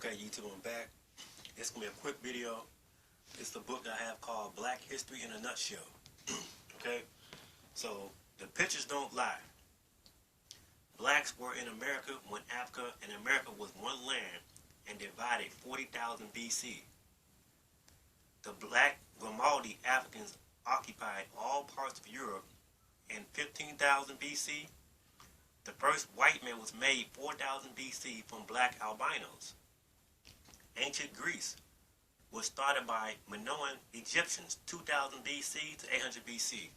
Okay, YouTube, I'm back. It's going to be a quick video. It's the book I have called Black History in a Nutshell. Okay? So, the pictures don't lie. Blacks were in America when Africa and America was one land and divided 40,000 BC. The black Grimaldi Africans occupied all parts of Europe in 15,000 BC. The first white man was made 4,000 BC from black albinos. Ancient Greece was started by Minoan Egyptians 2000 BC to 800 BC.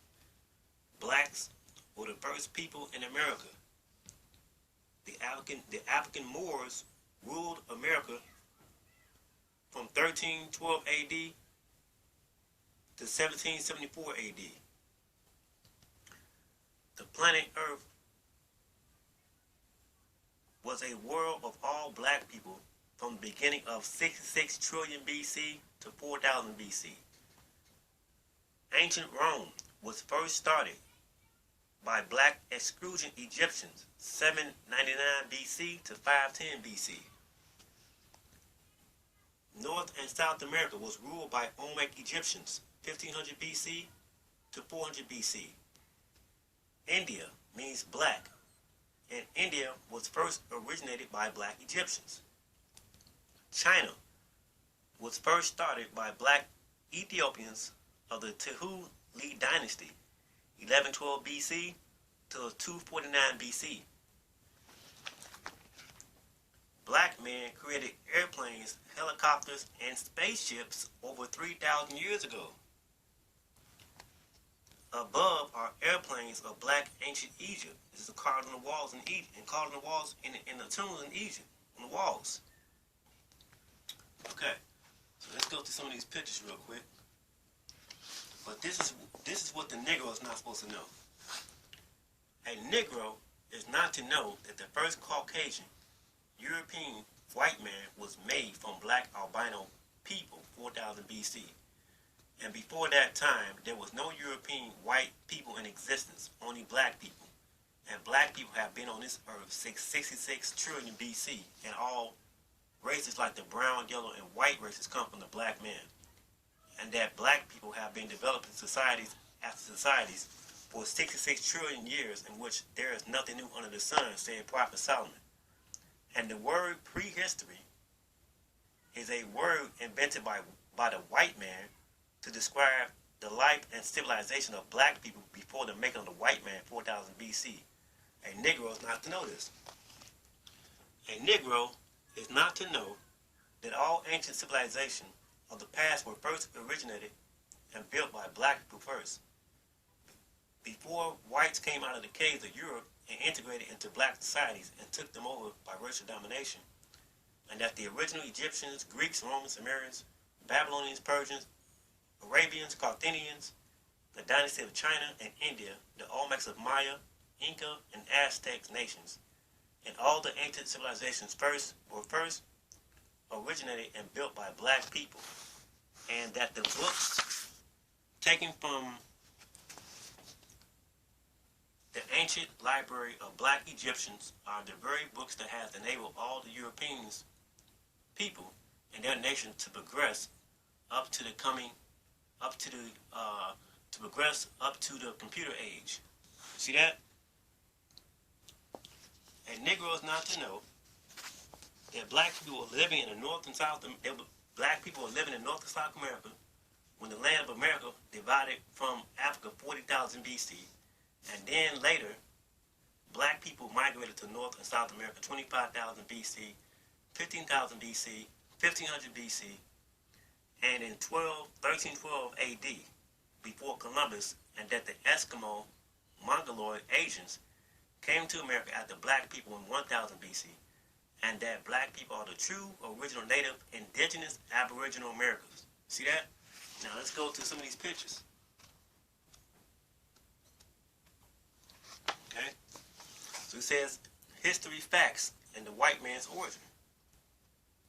Blacks were the first people in America. The African Moors ruled America from 1312 AD to 1774 AD. The planet Earth was a world of all black people from the beginning of 66 trillion BC to 4000 BC. Ancient Rome was first started by black exclusion Egyptians 799 BC to 510 BC. North and South America was ruled by Olmec Egyptians 1500 BC to 400 BC. India means black, and India was first originated by black Egyptians. China was first started by black Ethiopians of the Tihu Li dynasty, 1112 BC to 249 BC. Black men created airplanes, helicopters, and spaceships over 3,000 years ago. Above are airplanes of black ancient Egypt. This is carved on the walls in Egypt, and carved on the walls in the tombs in Egypt, on the walls. Okay, so let's go through some of these pictures real quick. But this is what the Negro is not supposed to know. A Negro is not to know that the first Caucasian European white man was made from black albino people 4000 BC. And before that time, there was no European white people in existence, only black people. And black people have been on this earth 66 trillion BC, and all races like the brown, yellow, and white races come from the black man. And that black people have been developing societies after societies for 66 trillion years, in which there is nothing new under the sun, said Prophet Solomon. And the word prehistory is a word invented by the white man to describe the life and civilization of black people before the making of the white man 4000 BC. A Negro is not to know this. A Negro is not to know that all ancient civilization of the past were first originated and built by black people first, before whites came out of the caves of Europe and integrated into black societies and took them over by racial domination, and that the original Egyptians, Greeks, Romans, Sumerians, Babylonians, Persians, Arabians, Carthaginians, the dynasty of China and India, the Olmecs of Maya, Inca, and Aztec nations, and all the ancient civilizations were first originated and built by black people, and that the books taken from the ancient library of black Egyptians are the very books that has enabled all the Europeans people and their nation to progress to the computer age. See that? A Negro is not to know that black people were living in the North and South. Black people were living in North and South America when the land of America divided from Africa 40,000 BC, and then later, black people migrated to North and South America 25,000 BC, 15,000 BC, 1500 BC, and in 1312 AD, before Columbus, and that the Eskimo, Mongoloid Asians came to America after black people in 1000 BC, and that black people are the true, original, native, indigenous, aboriginal Americans. See that? Now let's go to some of these pictures. Okay? So it says, history, facts, and the white man's origin.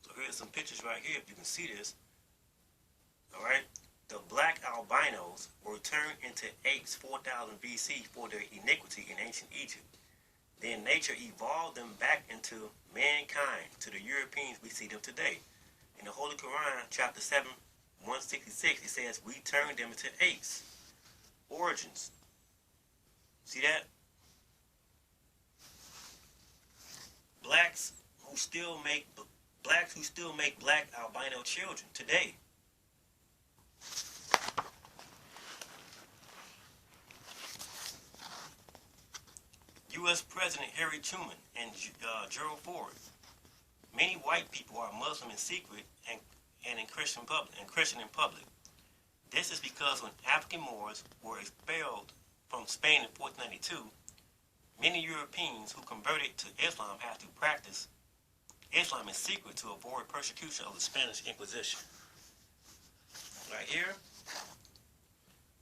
So here's some pictures right here, if you can see this. Alright? The black albinos were turned into apes 4000 BC for their iniquity in ancient Egypt. Then nature evolved them back into mankind, to the Europeans we see them today. In the Holy Quran, chapter 7, 166, it says, we turned them into apes. Origins. See that? Blacks who still make black albino children today. U.S. President Harry Truman and Gerald Ford. Many white people are Muslim in secret and in Christian in public. This is because when African Moors were expelled from Spain in 1492, many Europeans who converted to Islam had to practice Islam in secret to avoid persecution of the Spanish Inquisition. Right here,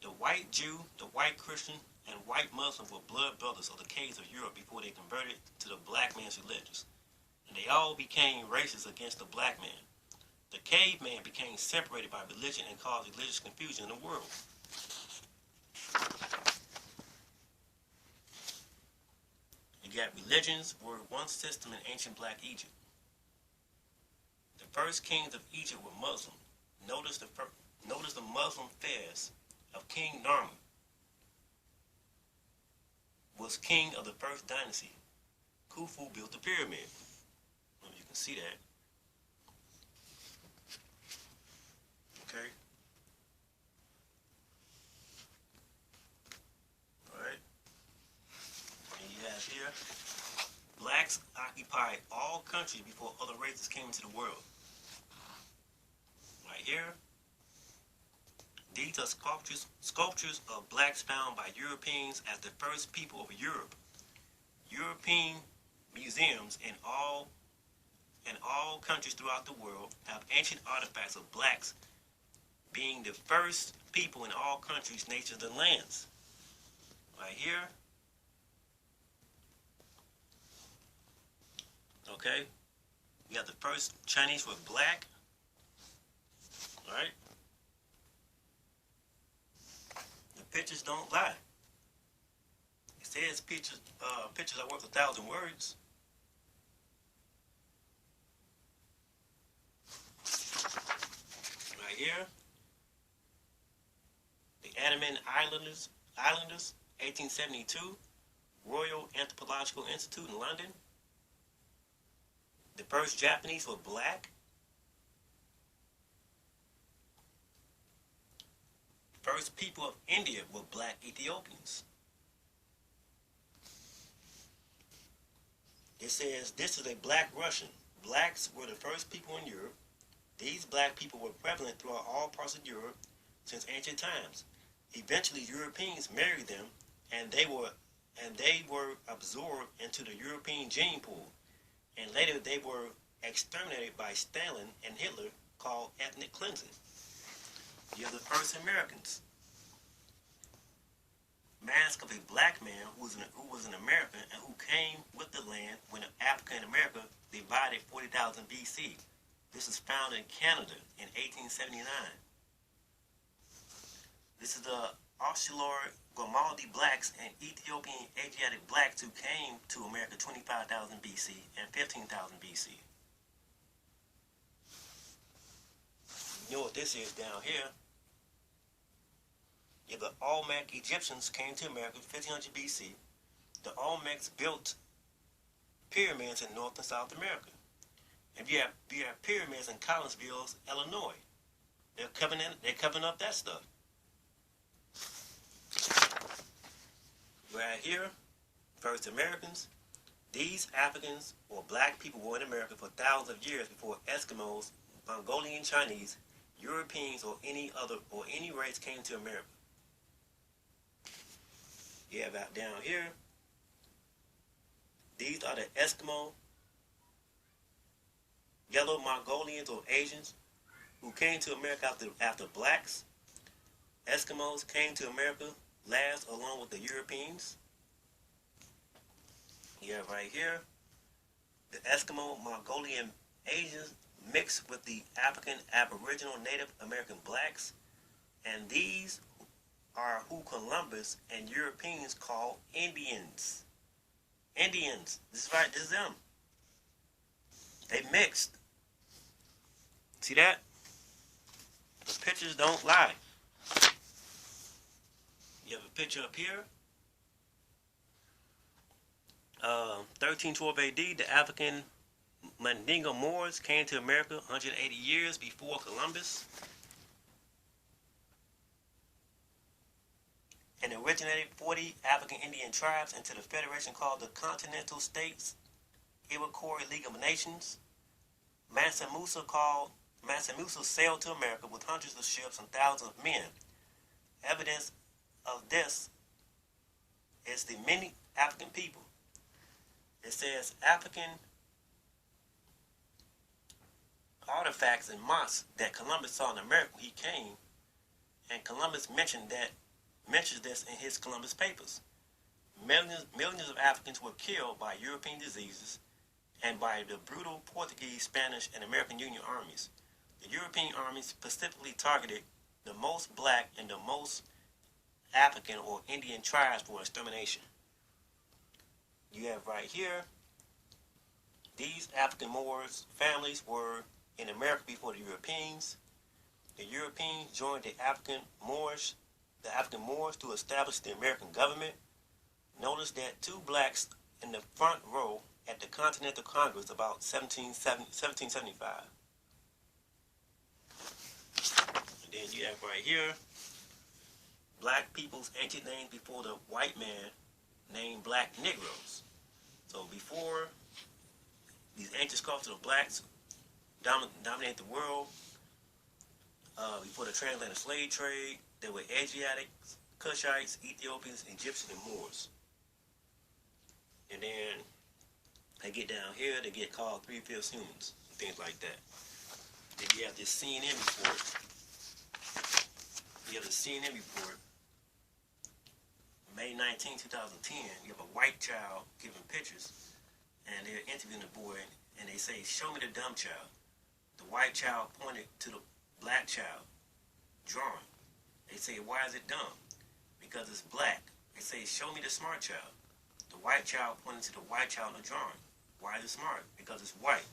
the white Jew, the white Christian, and white Muslim were blood brothers of the caves of Europe before they converted to the black man's religions. And they all became racist against the black man. The caveman became separated by religion and caused religious confusion in the world. You got religions were one system in ancient black Egypt. The first kings of Egypt were Muslim. Notice the Muslim fez of King Narmer was king of the first dynasty. Khufu built the pyramid. You can see that. Okay. Alright. And you have here, blacks occupied all countries before other races came into the world. Right here, these are sculptures of blacks found by Europeans as the first people of Europe. European museums in all countries throughout the world have ancient artifacts of blacks being the first people in all countries, nations, and lands. Right here. Okay. We have the first Chinese were black. Right. The pictures don't lie. It says pictures are worth 1,000 words. Right here. The Andaman Islanders, 1872, Royal Anthropological Institute in London. The first Japanese were black. First people of India were black Ethiopians. It says this is a black Russian. Blacks were the first people in Europe. These black people were prevalent throughout all parts of Europe since ancient times. Eventually, Europeans married them, and they were absorbed into the European gene pool. And later, they were exterminated by Stalin and Hitler, called ethnic cleansing. You have the first Americans. Mask of a black man who was an American and who came with the land when Africa and America divided 40,000 BC. This is found in Canada in 1879. This is the Auxiliary Grimaldi blacks and Ethiopian Asiatic blacks who came to America 25,000 BC and 15,000 BC. You know what this is down here? Yeah, the Olmec Egyptians came to America 1500 BC. The Olmecs built pyramids in North and South America. And you have pyramids in Collinsville, Illinois. They're covering up that stuff. Right here, first Americans. These Africans or black people were in America for thousands of years before Eskimos, Mongolian Chinese, Europeans, or any race came to America. You have out down here, these are the Eskimo, yellow Mongolians or Asians who came to America after blacks. Eskimos came to America last along with the Europeans. You have right here, the Eskimo Mongolian Asians mixed with the African Aboriginal Native American blacks, and these are who Columbus and Europeans call Indians. Indians. This is right. This is them. They mixed. See that? The pictures don't lie. You have a picture up here. 1312 AD, the African Mandingo Moors came to America 180 years before Columbus and originated 40 African Indian tribes into the federation called the Continental States, Iroquois League of Nations. Mansa Musa sailed to America with hundreds of ships and thousands of men. Evidence of this is the many African people. It says African artifacts and mosques that Columbus saw in America when he came, and Columbus mentions this in his Columbus Papers. Millions of Africans were killed by European diseases and by the brutal Portuguese, Spanish, and American Union armies. The European armies specifically targeted the most black and the most African or Indian tribes for extermination. You have right here, these African Moors families were in America before the Europeans. The Europeans joined the African Moors to establish the American government. Notice that two blacks in the front row at the Continental Congress about 1775. And then you have right here, black people's ancient names before the white man named black Negroes. So before these ancient cultures of blacks dominated the world, before the transatlantic slave trade, there were Asiatics, Cushites, Ethiopians, Egyptians, and Moors. And then they get down here, they get called 3/5 humans, things like that. Then you have this CNN report. You have the CNN report, May 19, 2010. You have a white child giving pictures, and they're interviewing the boy, and they say, "Show me the dumb child." The white child pointed to the black child drawing. They say, "Why is it dumb?" "Because it's black." They say, "Show me the smart child." The white child pointed to the white child in the drawing. "Why is it smart?" "Because it's white."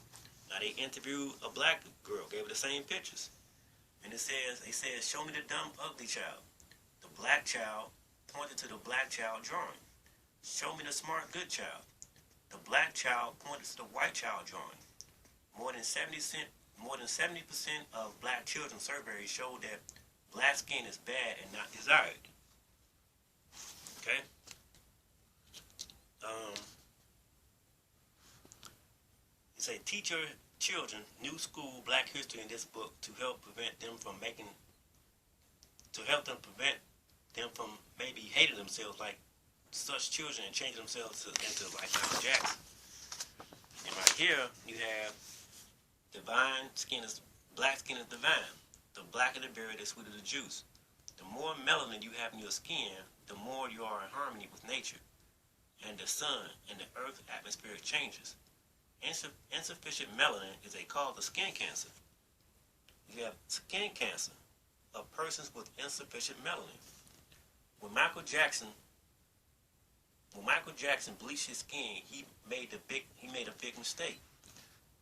Now they interviewed a black girl, gave her the same pictures. And they said, "Show me the dumb, ugly child." The black child pointed to the black child drawing. "Show me the smart, good child." The black child pointed to the white child drawing. More than 70% of black children surveys showed that black skin is bad and not desired. Okay? It's a teach your children new school black history in this book to help prevent them from maybe hating themselves like such children and changing themselves into like Michael Jackson. And right here you have black skin is divine. The blacker the berry, the sweeter the juice. The more melanin you have in your skin, the more you are in harmony with nature and the sun and the earth atmospheric changes. Insufficient melanin is a cause of skin cancer. You have skin cancer of persons with insufficient melanin. When Michael Jackson bleached his skin, he made a big mistake.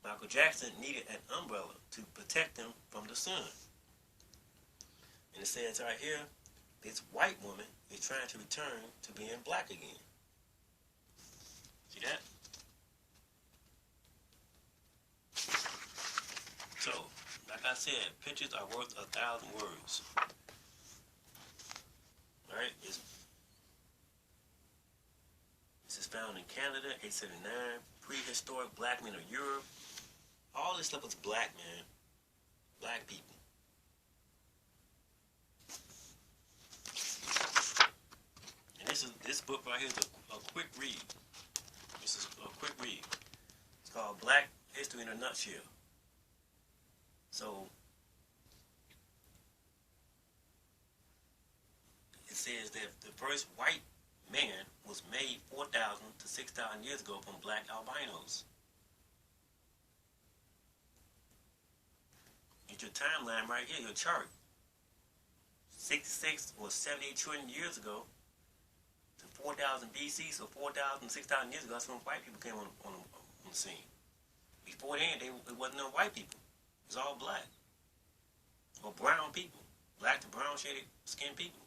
Michael Jackson needed an umbrella to protect him from the sun. And it says right here, this white woman is trying to return to being black again. See that? So, like I said, pictures are worth 1,000 words. Alright? This is found in Canada, 879. Prehistoric black men of Europe. All this stuff was black, man. Black people. And this book right here is a quick read. This is a quick read. It's called Black History in a Nutshell. So it says that the first white man was made 4,000 to 6,000 years ago from black albinos. Get your timeline right here, your chart. 66 or 78 trillion years ago to 4,000 BC, so 4,000, 6,000 years ago, that's when white people came on the scene. Before then, it wasn't no white people. It was all black. Or brown people. Black to brown shaded skinned people.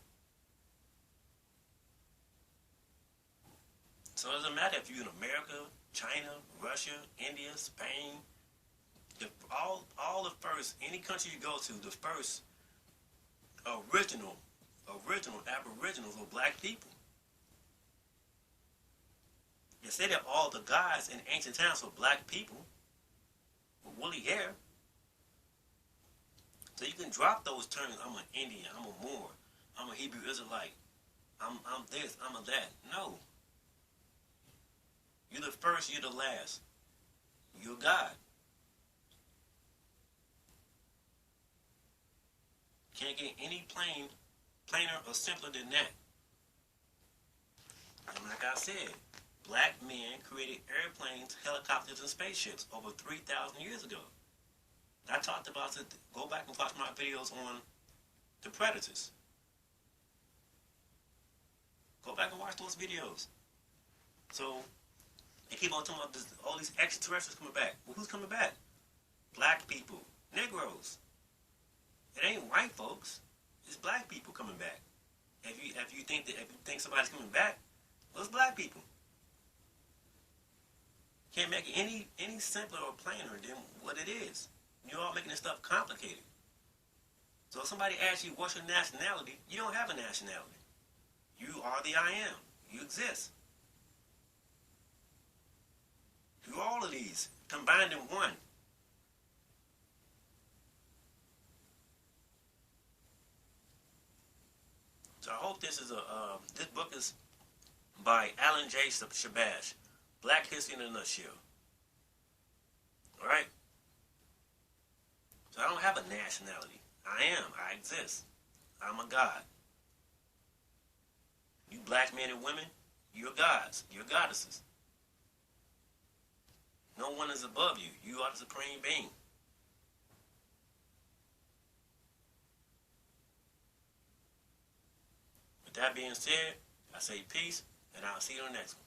So it doesn't matter if you're in America, China, Russia, India, Spain. All the first, any country you go to, the first original aboriginals were black people. You say that all the gods in ancient times were black people with woolly hair. So you can drop those terms. I'm an Indian, I'm a Moor, I'm a Hebrew Israelite, I'm this, I'm a that. No. You're the first, you're the last. You're God. Can't get any plainer or simpler than that. And like I said, black men created airplanes, helicopters, and spaceships over 3,000 years ago. I talked about it. Go back and watch my videos on the predators. Go back and watch those videos. So, they keep on talking about this, all these extraterrestrials coming back. Well, who's coming back? Black people. Negroes. It ain't white folks. It's black people coming back. If you think somebody's coming back, well, it's black people. Can't make it any simpler or plainer than what it is. You're all making this stuff complicated. So if somebody asks you what's your nationality, you don't have a nationality. You are the I am. You exist. You're all of these combined in one. So I hope this is this book is by Alan J. Shabash, Black History in a Nutshell. All right. So I don't have a nationality. I exist. I'm a god. You black men and women, you're gods. You're goddesses. No one is above you. You are the supreme being. With that being said, I say peace, and I'll see you on the next one.